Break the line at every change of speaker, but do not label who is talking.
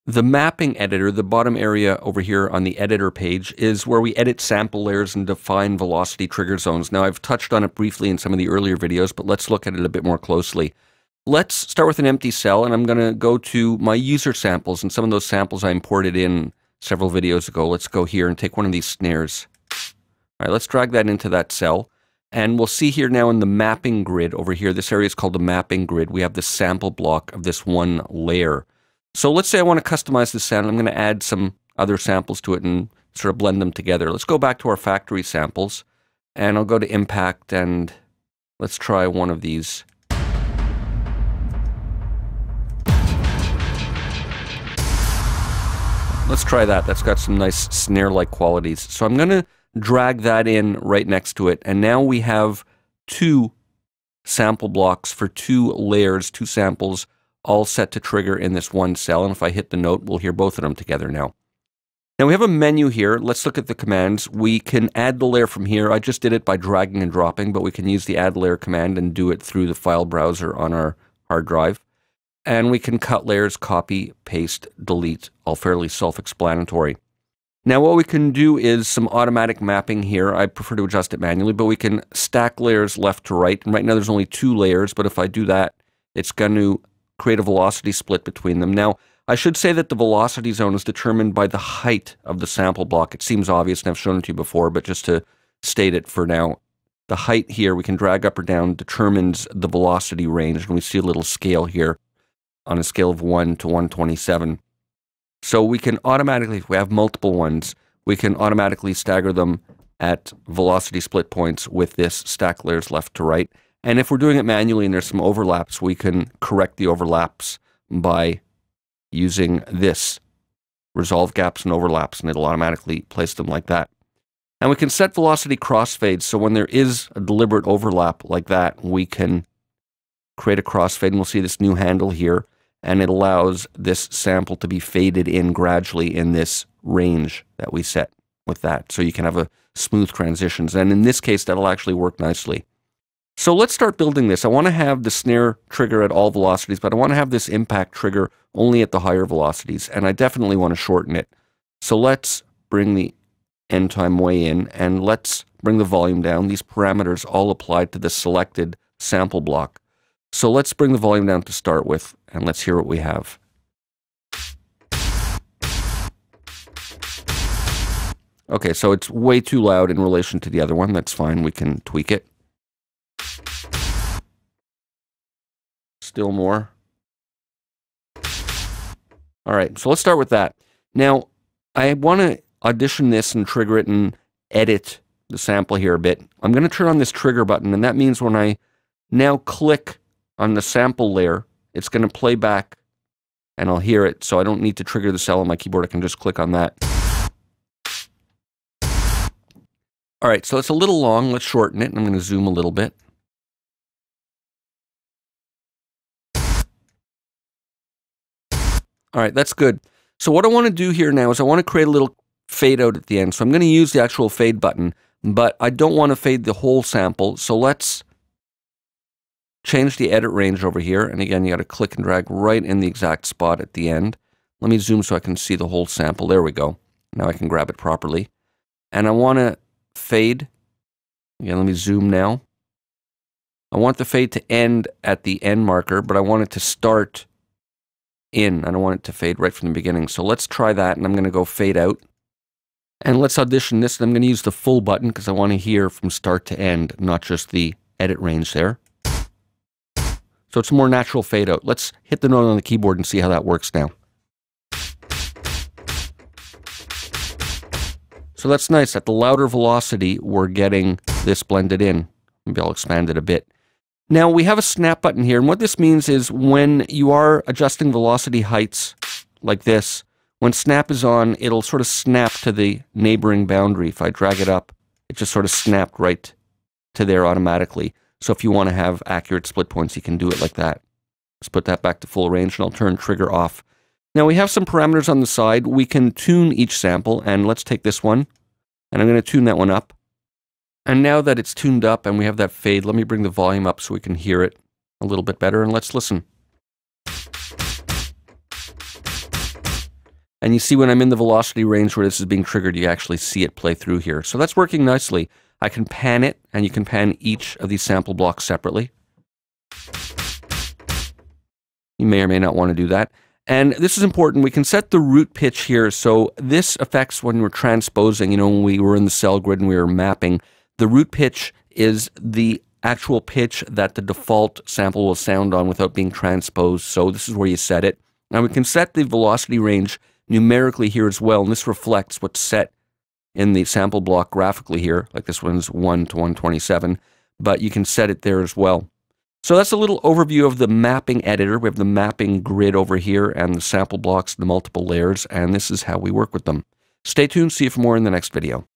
The mapping editor, the bottom area over here on the editor page, is where we edit sample layers and define velocity trigger zones. Now, I've touched on it briefly in some of the earlier videos, but let's look at it a bit more closely. Let's start with an empty cell, and I'm going to go to my user samples, and some of those samples I imported in several videos ago. Let's go here and take one of these snares. All right, let's drag that into that cell. And we'll see here now in the mapping grid over here, this area is called the mapping grid. We have the sample block of this one layer. So let's say I want to customize this sound. I'm going to add some other samples to it and sort of blend them together. Let's go back to our factory samples, and I'll go to impact, and let's try one of these. Let's try that. That's got some nice snare-like qualities. So I'm going to drag that in right next to it, and now we have two sample blocks for two layers, two samples, all set to trigger in this one cell. And if I hit the note, we'll hear both of them together now. Now we have a menu here. Let's look at the commands. We can add the layer from here. I just did it by dragging and dropping, but we can use the add layer command and do it through the file browser on our hard drive. And we can cut layers, copy, paste, delete, all fairly self-explanatory. Now what we can do is some automatic mapping here. I prefer to adjust it manually, but we can stack layers left to right. And right now there's only two layers, but if I do that, it's going to create a velocity split between them. Now, I should say that the velocity zone is determined by the height of the sample block. It seems obvious, and I've shown it to you before, but just to state it for now, the height here, we can drag up or down, determines the velocity range, and we see a little scale here on a scale of 1 to 127. So we can automatically, if we have multiple ones, we can automatically stagger them at velocity split points with this stack layers left to right. And if we're doing it manually and there's some overlaps, we can correct the overlaps by using this, resolve gaps and overlaps, and it'll automatically place them like that. And we can set velocity crossfades, so when there is a deliberate overlap like that, we can create a crossfade, and we'll see this new handle here, and it allows this sample to be faded in gradually in this range that we set with that. So you can have a smooth transitions, and in this case, that'll actually work nicely. So let's start building this. I want to have the snare trigger at all velocities, but I want to have this impact trigger only at the higher velocities, and I definitely want to shorten it. So let's bring the end time way in, and let's bring the volume down. These parameters all apply to the selected sample block. So let's bring the volume down to start with, and let's hear what we have. Okay, so it's way too loud in relation to the other one. That's fine. We can tweak it. Still more. All right, so let's start with that. Now, I want to audition this and trigger it and edit the sample here a bit. I'm going to turn on this trigger button, and that means when I now click on the sample layer, it's going to play back, and I'll hear it, so I don't need to trigger the cell on my keyboard. I can just click on that. All right, so it's a little long. Let's shorten it, and I'm going to zoom a little bit. All right, that's good. So what I want to do here now is I want to create a little fade out at the end. So I'm going to use the actual fade button, but I don't want to fade the whole sample. So let's change the edit range over here. And again, you got to click and drag right in the exact spot at the end. Let me zoom so I can see the whole sample. There we go. Now I can grab it properly. And I want to fade. Again, let me zoom now. I want the fade to end at the end marker, but I want it to start in. I don't want it to fade right from the beginning. So let's try that, and I'm going to go fade out. And let's audition this, and I'm going to use the full button because I want to hear from start to end, not just the edit range there. So it's a more natural fade out. Let's hit the note on the keyboard and see how that works now. So that's nice. At the louder velocity, we're getting this blended in. Maybe I'll expand it a bit. Now we have a snap button here, and what this means is when you are adjusting velocity heights like this, when snap is on, it'll sort of snap to the neighboring boundary. If I drag it up, it just sort of snapped right to there automatically. So if you want to have accurate split points, you can do it like that. Let's put that back to full range, and I'll turn trigger off. Now we have some parameters on the side. We can tune each sample, and let's take this one, and I'm going to tune that one up. And now that it's tuned up and we have that fade, let me bring the volume up so we can hear it a little bit better, and let's listen. And you see when I'm in the velocity range where this is being triggered, you actually see it play through here. So that's working nicely. I can pan it, and you can pan each of these sample blocks separately. You may or may not want to do that. And this is important. We can set the root pitch here. So this affects when we're transposing, you know, when we were in the cell grid and we were mapping. The root pitch is the actual pitch that the default sample will sound on without being transposed. So this is where you set it. Now we can set the velocity range numerically here as well, and this reflects what's set in the sample block graphically here, like this one's 1 to 127, but you can set it there as well. So that's a little overview of the mapping editor. We have the mapping grid over here and the sample blocks, the multiple layers, and this is how we work with them. Stay tuned, see you for more in the next video.